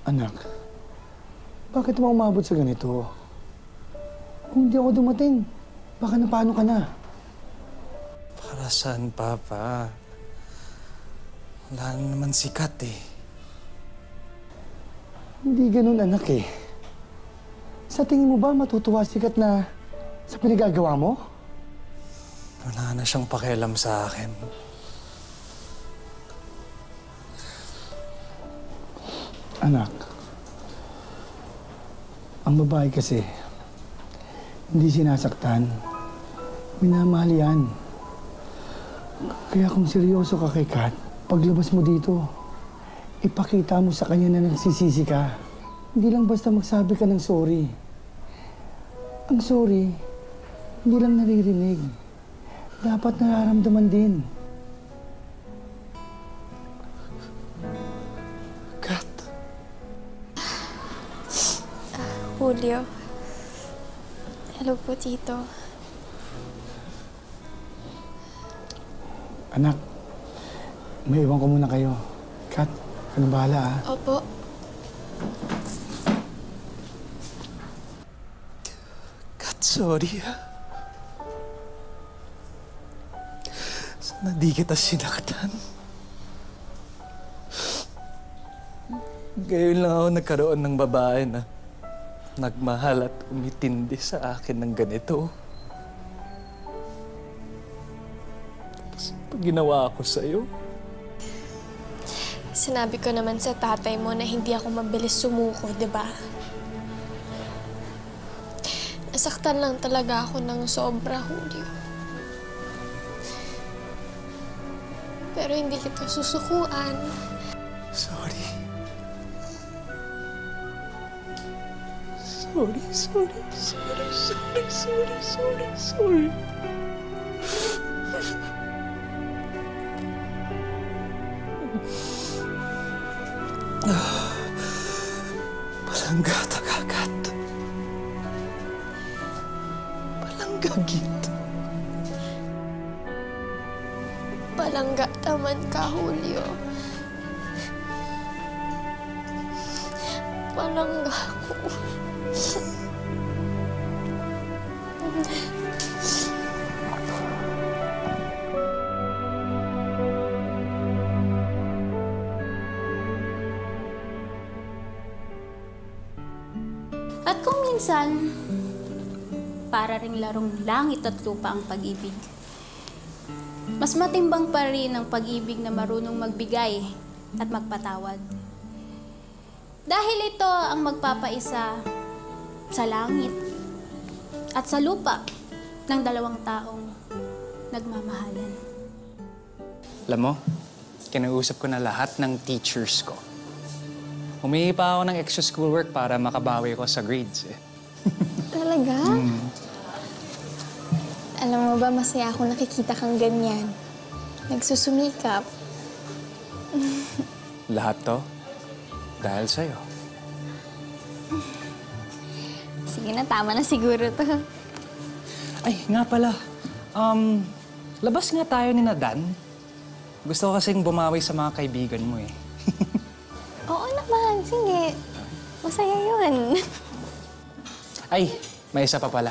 Anak, bakit mo umabot sa ganito? Kung hindi ako dumating, baka napano ka na. Para saan, Papa? Wala na naman sikat eh. Hindi ganun, anak eh. Sa tingin mo ba matutuwa sikat na sa pinagagawa mo? Wala na siyang pakialam sa akin. Anak, ang babae kasi, hindi sinasaktan. Minamahal yan. Kaya kung seryoso ka kay Kat, paglabas mo dito, ipakita mo sa kanya na nagsisisi ka. Hindi lang basta magsabi ka ng sorry. Ang sorry, hindi lang naririnig. Dapat nararamdaman din. Kat. Julio. Hello po, Tito. Anak, may iwan ko muna kayo. Kat, ka na bahala ah. Opo. Kat, sorry ah. Sana di kita sinaktan. Ngayon lang ako nagkaroon ng babae na nagmahal at umitindi sa akin ng ganito. Tapos pag ginawa ko sa'yo, Sinabi ko naman sa tatay mo na hindi ako mabilis sumuko, di ba? Nasaktan lang talaga ako ng sobra, Julio. Pero hindi kita susukuan. sorry. Sorry, sorry, sorry, sorry, sorry, sorry, sorry. Palangga tagagat. Palangga git. Palangga taman ka, Julio. Palangga ko. At kung minsan, para ring larong langit at lupa ang pag-ibig, mas matimbang pa rin ang pag-ibig na marunong magbigay at magpatawad. Dahil ito ang magpapaisa sa langit at sa lupa ng dalawang taong nagmamahalan. Alam mo, kinausap ko na lahat ng teachers ko. Humingi pa ako ng extra schoolwork para makabawi ko sa grades eh. Talaga? Alam mo ba, masaya akong nakikita kang ganyan. Nagsusumikap. Lahat to dahil sa'yo. Sige na, tama na siguro to. Ay, nga pala. Labas nga tayo ni Dan. Gusto ko kasing bumawi sa mga kaibigan mo eh. Oo naman, sige. Masaya yun. Ay, may isa pa pala.